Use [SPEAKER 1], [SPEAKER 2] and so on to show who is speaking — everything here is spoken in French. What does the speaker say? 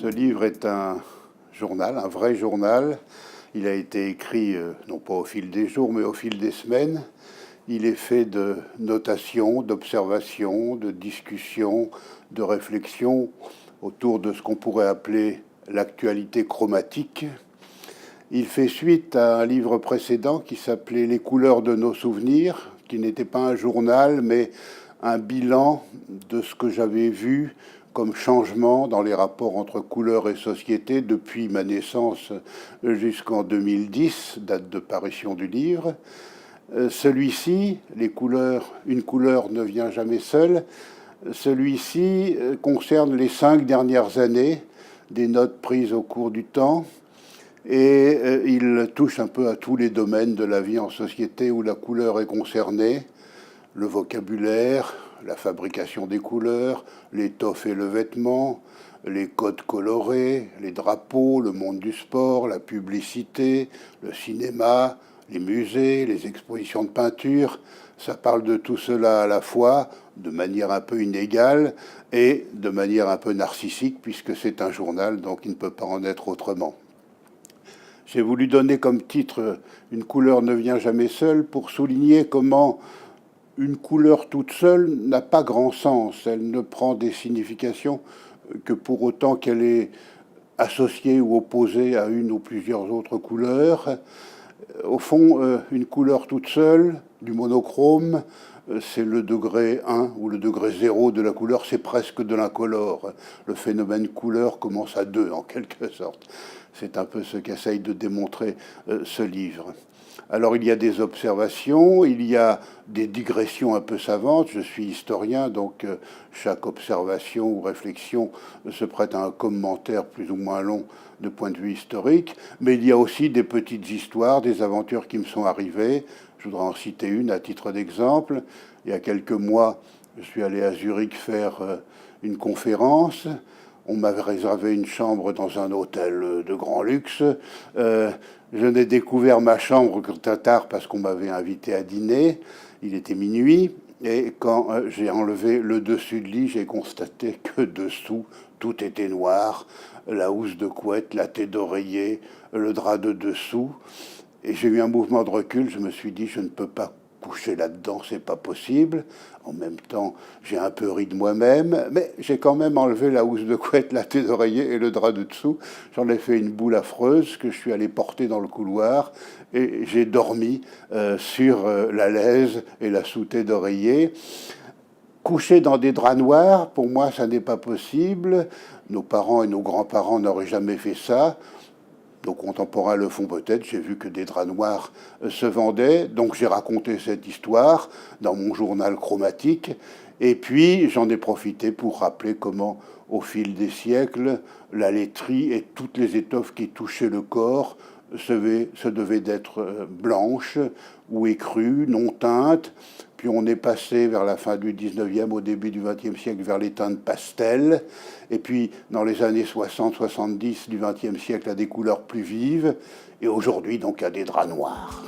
[SPEAKER 1] Ce livre est un journal, un vrai journal. Il a été écrit, non pas au fil des jours, mais au fil des semaines. Il est fait de notations, d'observations, de discussions, de réflexions autour de ce qu'on pourrait appeler l'actualité chromatique. Il fait suite à un livre précédent qui s'appelait Les couleurs de nos souvenirs, qui n'était pas un journal, mais un bilan de ce que j'avais vu comme changement dans les rapports entre couleurs et société depuis ma naissance jusqu'en 2010, date de parution du livre. Celui-ci, les couleurs, une couleur ne vient jamais seule, celui-ci concerne les 5 dernières années, des notes prises au cours du temps, et il touche un peu à tous les domaines de la vie en société où la couleur est concernée, le vocabulaire, la fabrication des couleurs, l'étoffe et le vêtement, les codes colorés, les drapeaux, le monde du sport, la publicité, le cinéma, les musées, les expositions de peinture. Ça parle de tout cela à la fois, de manière un peu inégale et de manière un peu narcissique, puisque c'est un journal, donc il ne peut pas en être autrement. J'ai voulu donner comme titre « Une couleur ne vient jamais seule » pour souligner comment une couleur toute seule n'a pas grand sens. Elle ne prend des significations que pour autant qu'elle est associée ou opposée à une ou plusieurs autres couleurs. Au fond, une couleur toute seule, du monochrome, c'est le degré 1 ou le degré 0 de la couleur, c'est presque de l'incolore. Le phénomène couleur commence à 2 en quelque sorte. C'est un peu ce qu'essaye de démontrer ce livre. Alors il y a des observations, il y a des digressions un peu savantes. Je suis historien, donc chaque observation ou réflexion se prête à un commentaire plus ou moins long de point de vue historique. Mais il y a aussi des petites histoires, des aventures qui me sont arrivées. Je voudrais en citer une à titre d'exemple. Il y a quelques mois, je suis allé à Zurich faire une conférence. On m'avait réservé une chambre dans un hôtel de grand luxe. Je n'ai découvert ma chambre que tard parce qu'on m'avait invité à dîner. Il était minuit. Et quand j'ai enlevé le dessus de lit, j'ai constaté que dessous, tout était noir. La housse de couette, la tête d'oreiller, le drap de dessous. Et j'ai eu un mouvement de recul. Je me suis dit, je ne peux pas coucher là-dedans, c'est pas possible. En même temps, j'ai un peu ri de moi-même, mais j'ai quand même enlevé la housse de couette, la tête d'oreiller et le drap de dessous. J'en ai fait une boule affreuse que je suis allé porter dans le couloir et j'ai dormi sur la laise et la sous-tête d'oreiller. Coucher dans des draps noirs, pour moi, ça n'est pas possible. Nos parents et nos grands-parents n'auraient jamais fait ça. Nos contemporains le font peut-être. J'ai vu que des draps noirs se vendaient, donc j'ai raconté cette histoire dans mon journal chromatique. Et puis j'en ai profité pour rappeler comment, au fil des siècles, la laiterie et toutes les étoffes qui touchaient le corps se devaient d'être blanches ou écrues, non teintes. Puis on est passé vers la fin du 19e, au début du 20e siècle, vers les teintes pastel. Et puis, dans les années 60-70 du 20e siècle, à des couleurs plus vives. Et aujourd'hui, donc, à des draps noirs.